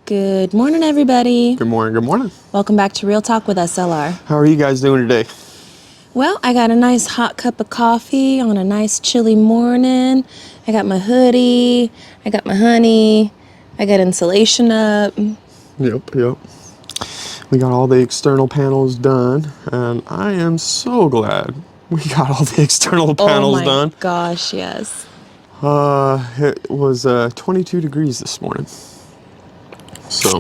Good morning, everybody. Good morning, good morning. Welcome back to Real Talk with SLR. How are you guys doing today? Well, I got a nice hot cup of coffee on a nice chilly morning. I got my hoodie. I got my honey. I got insulation up. Yep. We got all the external panels done, and I am so glad we got all the external panels done. Oh my gosh, yes. It was 22 degrees this morning. So,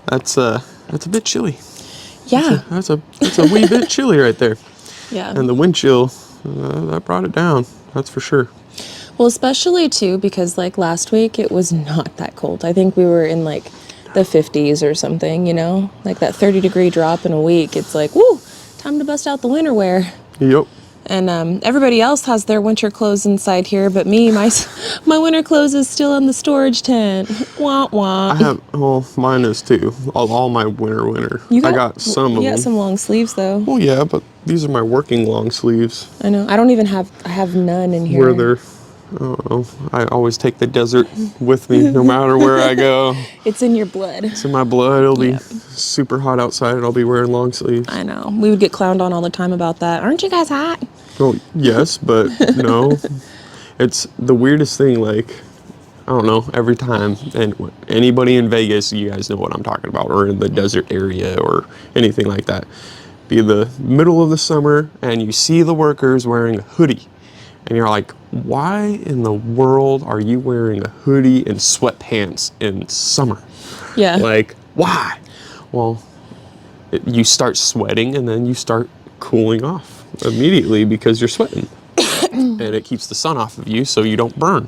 that's a bit chilly. Yeah. That's a wee bit chilly right there. Yeah. And the wind chill, that brought it down, that's for sure. Well, especially too, because like last week it was not that cold. I think we were in like the 50s or something, you know, like that 30-degree drop in a week. It's like, woo, time to bust out the winter wear. Yep. And everybody else has their winter clothes inside here, but me, my winter clothes is still in the storage tent. Wah wah. Mine is too. All my winter. I got some of them. You got some long sleeves though. Well, yeah, but these are my working long sleeves. I know. I have none in here. Where they're, I don't know. I always take the desert with me no matter where I go. It's in your blood. It's in my blood. It'll be super hot outside and I'll be wearing long sleeves. I know. We would get clowned on all the time about that. Aren't you guys hot? Well, yes, but no. It's the weirdest thing, like, I don't know, every time, and anybody in Vegas, you guys know what I'm talking about, or in the desert area or anything like that. Be the middle of the summer and you see the workers wearing a hoodie. And you're like, why in the world are you wearing a hoodie and sweatpants in summer? Yeah. Like, why? Well, you start sweating and then you start cooling off immediately because you're sweating. And it keeps the sun off of you so you don't burn.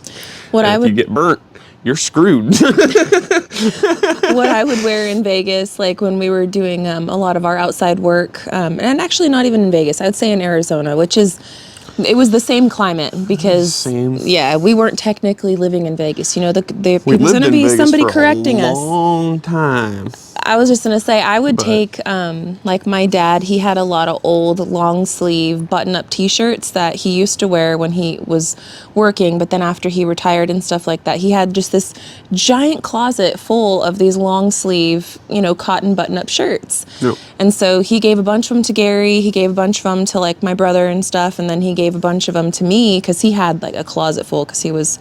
If you get burnt, you're screwed. What I would wear in Vegas, like when we were doing a lot of our outside work, and actually not even in Vegas, I would say in Arizona, it was the same climate because, we weren't technically living in Vegas. You know, there's going to be somebody correcting us. Long time. I was just going to say, I would take, like my dad, he had a lot of old long sleeve button-up t-shirts that he used to wear when he was working, but then after he retired and stuff like that, he had just this giant closet full of these long sleeve, cotton button-up shirts. Yep. And so he gave a bunch of them to Gary, he gave a bunch of them to like my brother and stuff, and then he gave a bunch of them to me because he had like a closet full because he was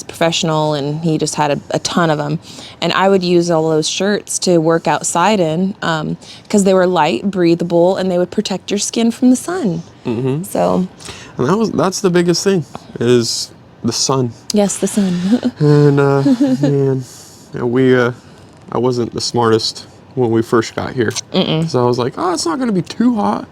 professional and he just had a ton of them. And I would use all those shirts to work outside in because they were light, breathable, and they would protect your skin from the sun. Mm-hmm. So, and that's the biggest thing is the sun. Yes, the sun. And I wasn't the smartest when we first got here. So I was like, it's not going to be too hot.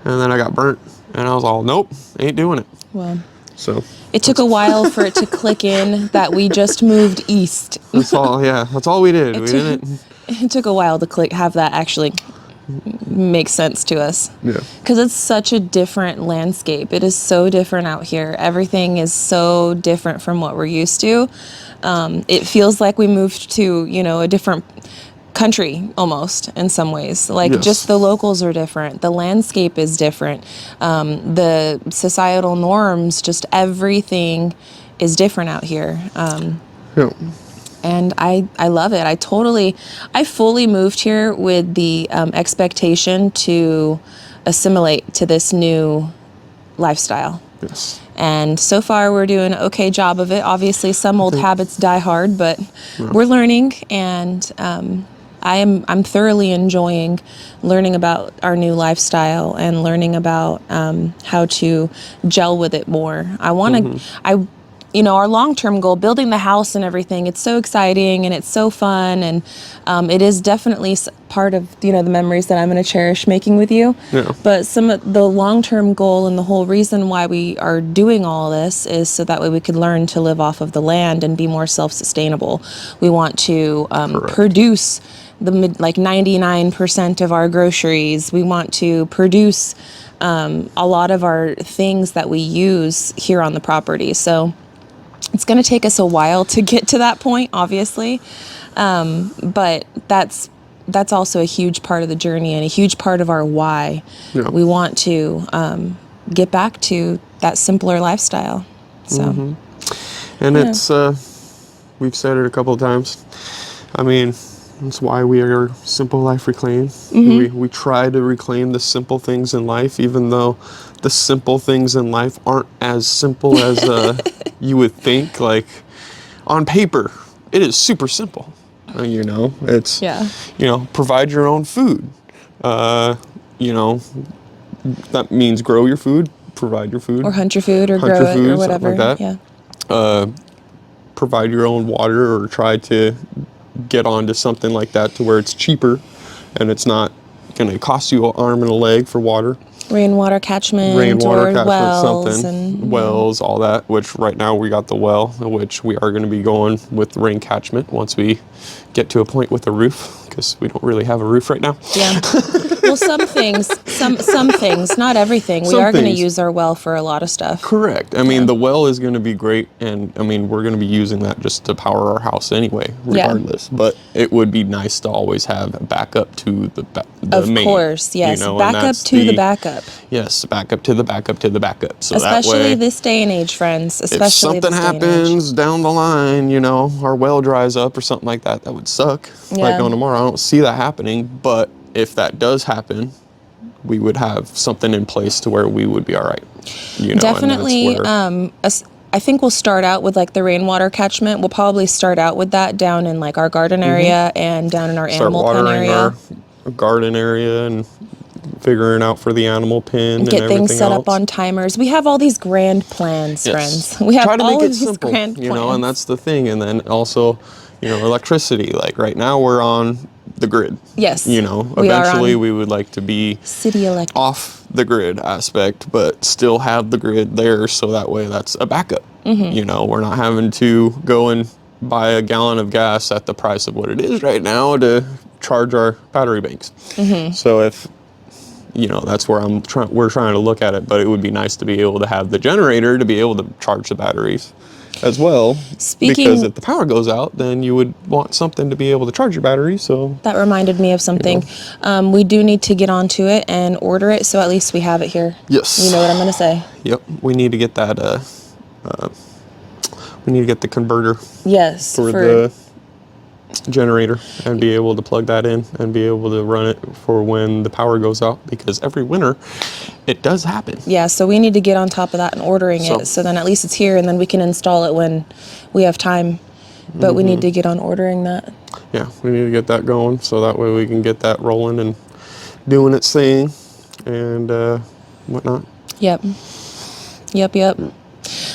And then I got burnt and I was all, nope, ain't doing it. Well. So it took a while for it to click in that we just moved east. That's all. Yeah, that's all we did. It took a while to have that actually make sense to us. Yeah. Because it's such a different landscape. It is so different out here. Everything is so different from what we're used to. It feels like we moved to a different country almost in some ways. Just the locals are different, the landscape is different, the societal norms, just everything is different out here. And I love it. I fully moved here with the expectation to assimilate to this new lifestyle. Yes. And so far we're doing an okay job of it. Obviously some old habits die hard, but we're learning, and I'm thoroughly enjoying learning about our new lifestyle and learning about how to gel with it more. I want to, our long-term goal, building the house and everything, it's so exciting and it's so fun, and it is definitely part of, the memories that I'm going to cherish making with you. Yeah. But some of the long-term goal and the whole reason why we are doing all this is so that way we could learn to live off of the land and be more self-sustainable. We want to produce 99% of our groceries. We want to produce a lot of our things that we use here on the property. So it's going to take us a while to get to that point, obviously. But that's also a huge part of the journey and a huge part of our why. Yeah. We want to get back to that simpler lifestyle. So, and it's we've said it a couple of times. I mean, that's why we are Simple Life Reclaimed. We try to reclaim the simple things in life, even though the simple things in life aren't as simple as you would think. Like, on paper, it is super simple. You know, it's, you know, provide your own food. You know, that means grow your food, provide your food. Or hunt your food or grow it or whatever. Like that. Yeah. Provide your own water, or try to get onto something like that to where it's cheaper and it's not going to cost you an arm and a leg for water. Rainwater catchment, wells, wells, all that, which right now we got the well, which we are going to be going with rain catchment once we get to a point with a roof, because we don't really have a roof right now. Yeah. Well, some things, not everything. We are going to use our well for a lot of stuff. Correct. I mean, the well is going to be great, and I mean, we're going to be using that just to power our house anyway, regardless. Yeah. But it would be nice to always have a backup to the main. Of course, yes. You know, backup to the backup. Yes, backup to the backup to the backup. So especially that way, this day and age, friends. Especially if something happens down the line, you know, our well dries up or something like that, that would suck. Yeah. Like on tomorrow, I don't see that happening. But if that does happen, we would have something in place to where we would be all right. You know, definitely. I think we'll start out with like the rainwater catchment. We'll probably start out with that down in like our garden area and down in our animal pen area. Our garden area and figuring out for the animal pen and get things set else. Up on timers. We have all these grand plans, friends. We have try to all make of it these simple, grand plans. you know, and that's the thing. And then also, you know, electricity. Like right now we're on the grid. Yes. You know, eventually we would like to be city electric off the grid aspect, but still have the grid there, so that way that's a backup. You know, we're not having to go and buy a gallon of gas at the price of what it is right now to charge our battery banks. So if, you know, that's where we're trying to look at it, but it would be nice to be able to have the generator to be able to charge the batteries as well. Because if the power goes out, then you would want something to be able to charge your battery. So that reminded me of something. You know. We do need to get onto it and order it, so at least we have it here. Yes. You know what I'm going to say. Yep. We need to get that. We need to get the converter. Yes. For the generator and be able to plug that in and be able to run it for when the power goes out, because every winter it does happen. Yeah, so we need to get on top of that and ordering it, so then at least it's here and then we can install it when we have time. But we need to get on ordering that. Yeah, we need to get that going, so that way we can get that rolling and doing its thing and whatnot. Yep.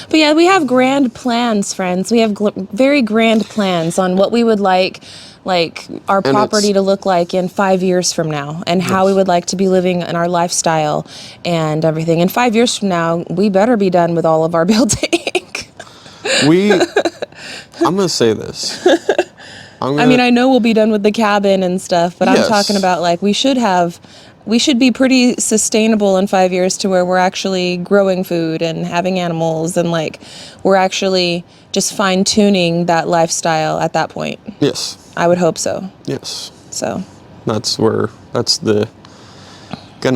But yeah, we have grand plans, friends. We have very grand plans on what we would like our property to look like in 5 years from now, and how we would like to be living in our lifestyle and everything. In 5 years from now, we better be done with all of our building. I'm going to say this. I mean, I know we'll be done with the cabin and stuff, but I'm talking about like we should be pretty sustainable in 5 years to where we're actually growing food and having animals, and like we're actually just fine tuning that lifestyle at that point. Yes. I would hope so. Yes. So. That's gonna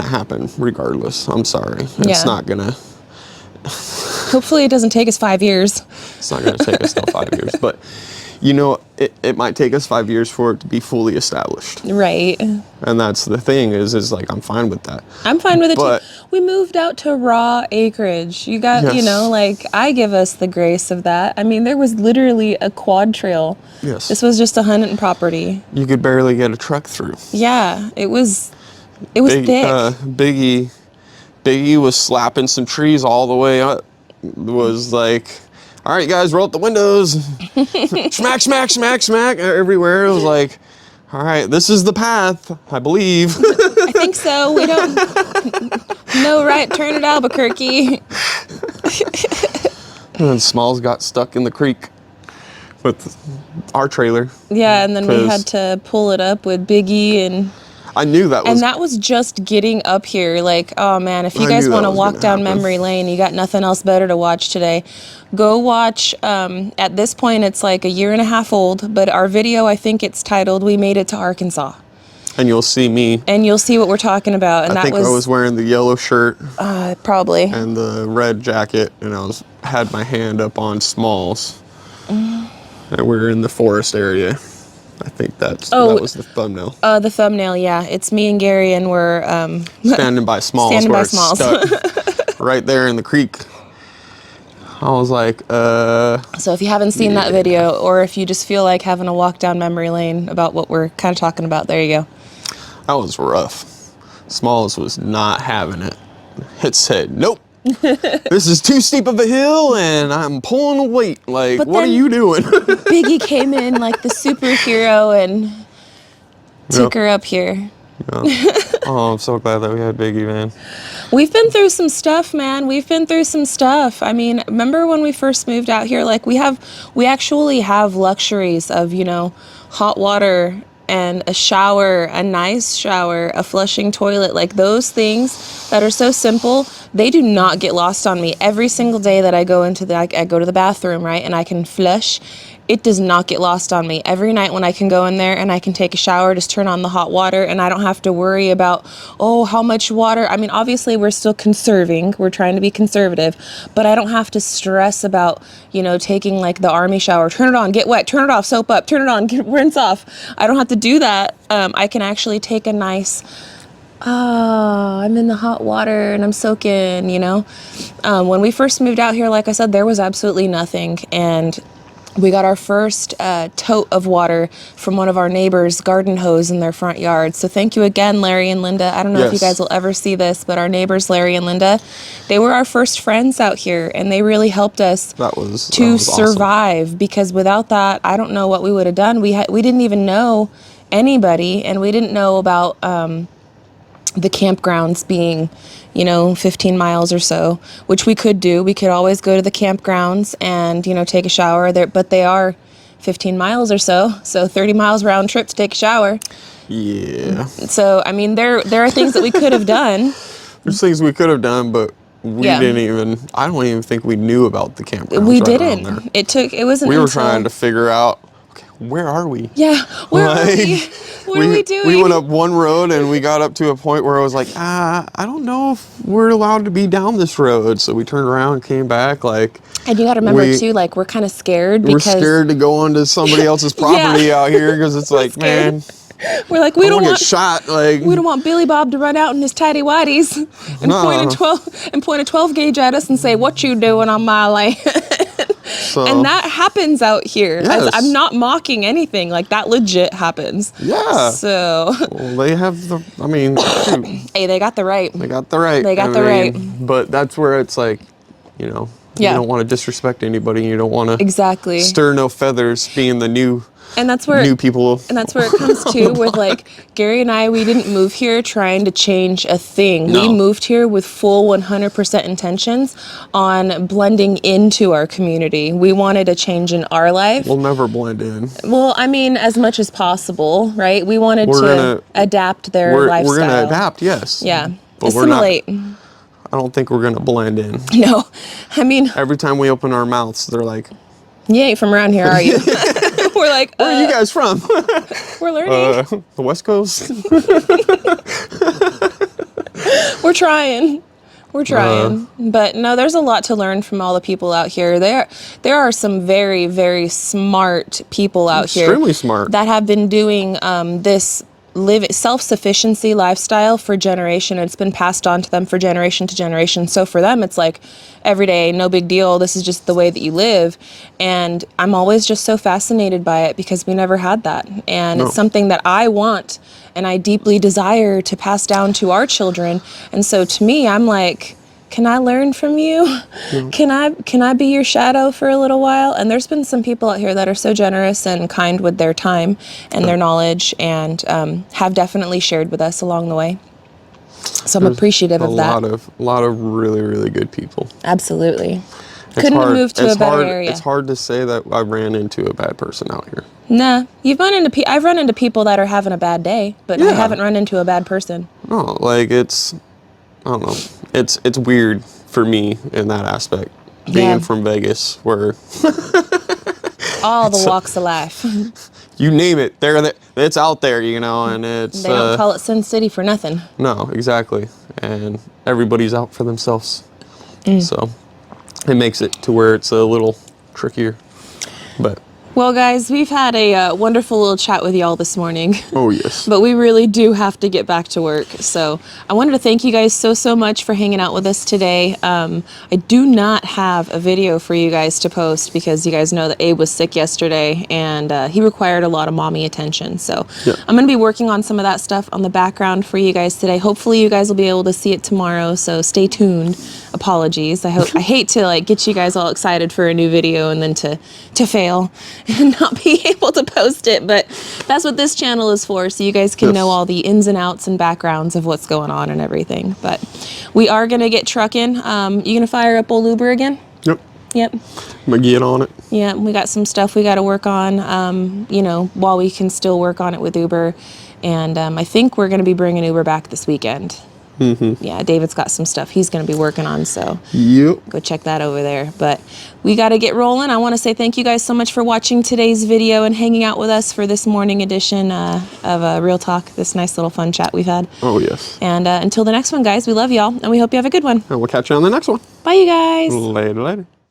happen regardless. I'm sorry. It's not gonna. Hopefully it doesn't take us 5 years. It's not gonna take us till 5 years, but you know, it might take us 5 years for it to be fully established. Right. And that's the thing is like, I'm fine with that. I'm fine with it too. We moved out to raw acreage. You got, you know, like, I give us the grace of that. I mean, there was literally a quad trail. Yes. This was just a hunting property. You could barely get a truck through. Yeah, it was thick. Biggie was slapping some trees all the way up. It was like, all right, guys, roll up the windows. Smack, smack, smack, smack everywhere. It was like, all right, this is the path, I believe. I think so. We don't. No right turn at Albuquerque. And then Smalls got stuck in the creek with our trailer. Yeah, and then we had to pull it up with Biggie and. I knew that was... And that was just getting up here. Like, oh man, if you guys want to walk down memory lane, you got nothing else better to watch today. Go watch, at this point, it's like a year and a half old, but our video, I think it's titled, We Made It to Arkansas. And you'll see me. And you'll see what we're talking about. And I think I was wearing the yellow shirt. Probably. And the red jacket, and had my hand up on Smalls. And we're in the forest area. I think that was the thumbnail. The thumbnail, yeah. It's me and Gary, and we're Standing by Smalls, standing where by it's Smalls. stuck right there in the creek. I was like, So if you haven't seen that video, or if you just feel like having a walk down memory lane about what we're kind of talking about, there you go. That was rough. Smalls was not having it. It said, nope. This is too steep of a hill, and I'm pulling a weight. Like, But what are then you doing? Biggie came in like the superhero and took her up here. Yeah. Oh, I'm so glad that we had Biggie, man. We've been through some stuff, man. We've been through some stuff. I mean, remember when we first moved out here? Like, we actually have luxuries of, hot water and a shower, a nice shower, a flushing toilet. Like, those things that are so simple, they do not get lost on me. Every single day that I go I go to the bathroom, right, and I can flush, it does not get lost on me. Every night when I can go in there and I can take a shower, just turn on the hot water, and I don't have to worry about, how much water. I mean, obviously we're still conserving. We're trying to be conservative, but I don't have to stress about, taking like the army shower. Turn it on, get wet, turn it off, soap up, turn it on, rinse off. I don't have to do that. I can actually take a nice, I'm in the hot water and I'm soaking, When we first moved out here, like I said, there was absolutely nothing. And we got our first tote of water from one of our neighbors' garden hose in their front yard. So thank you again, Larry and Linda. I don't know if you guys will ever see this, but our neighbors, Larry and Linda, they were our first friends out here, and they really helped us to survive. Awesome. Because without that, I don't know what we would have done. We didn't even know anybody, and we didn't know about the campgrounds being 15 miles or so, which we could do. We could always go to the campgrounds and take a shower there, but they are 15 miles or so 30 miles round trip to take a shower. Yeah. So I mean, there are things that we could have done. There's things we could have done, but we didn't even, I don't even think we knew about the campgrounds. We didn't. It wasn't we were until, trying to figure out, okay, where are we? Yeah, where are we? What are we doing? We went up one road and we got up to a point where I was like, I don't know if we're allowed to be down this road. So we turned around and came back. And you got to remember too, we're kind of scared because we're scared to go onto somebody else's property out here because it's like, man, we're like, we don't want get shot. We don't want Billy Bob to run out in his tighty whities and point a 12 gauge at us and say, "What you doing on my land?" So, and that happens out here. Yes. I'm not mocking anything. Like, that legit happens. Yeah. So. Well, they have Hey, they got the right. They got the right. They got the right. But that's where it's like, you don't want to disrespect anybody. You don't want to stir no feathers, being the new people. And that's where it comes to with Gary and I, we didn't move here trying to change a thing. No. We moved here with full 100% intentions on blending into our community. We wanted a change in our life. We'll never blend in. Well, I mean, as much as possible, right? We wanted to adapt their lifestyle. We're going to adapt, yes. Yeah. But assimilate. I don't think we're going to blend in. No. I mean, every time we open our mouths, they're like, you ain't from around here, are you? We're like, where are you guys from? We're learning. The West Coast. We're trying. But no, there's a lot to learn from all the people out here. There are some very, very smart people out here. Extremely smart. That have been doing this self-sufficiency lifestyle for generation. It's been passed on to them for generation to generation. So for them, it's like every day, no big deal. This is just the way that you live. And I'm always just so fascinated by it because we never had that. And it's something that I want and I deeply desire to pass down to our children. And so to me, I'm like, can I learn from you? Yeah. Can I be your shadow for a little while? And there's been some people out here that are so generous and kind with their time and their knowledge, and have definitely shared with us along the way. So I'm appreciative of that. A lot of really, really good people. Absolutely. Couldn't have moved to a better area. It's hard to say that I ran into a bad person out here. Nah, I've run into people that are having a bad day, but I haven't run into a bad person. No, I don't know. It's weird for me in that aspect. Being from Vegas, where all the walks of life. You name it, it's out there, and it's. They don't call it Sin City for nothing. No, exactly, and everybody's out for themselves, so it makes it to where it's a little trickier. But Well, guys, we've had a wonderful little chat with y'all this morning. Oh, yes. But we really do have to get back to work. So I wanted to thank you guys so much for hanging out with us today. I do not have a video for you guys to post because you guys know that Abe was sick yesterday and he required a lot of mommy attention. So Yeah. I'm going to be working on some of that stuff on the background for you guys today. Hopefully you guys will be able to see it tomorrow. So stay tuned. Apologies. I hate to like get you guys all excited for a new video and then to fail and not be able to post it, but that's what this channel is for, so you guys can Yes. know all the ins and outs and backgrounds of what's going on and everything. But we are gonna get trucking. You gonna fire up old Uber again? Yep. Yep. I'm going to get on it. Yeah, we got some stuff we got to work on, you know, while we can still work on it with Uber. And I think we're going to be bringing Uber back this weekend. Yeah, David's got some stuff he's going to be working on, so Yep. go check that over there. But we got to get rolling. I want to say thank you guys so much for watching today's video and hanging out with us for this morning edition of Real Talk, this nice little fun chat we've had. Oh, yes. And until the next one, guys, we love y'all, and we hope you have a good one. And we'll catch you on the next one. Bye, you guys. Later.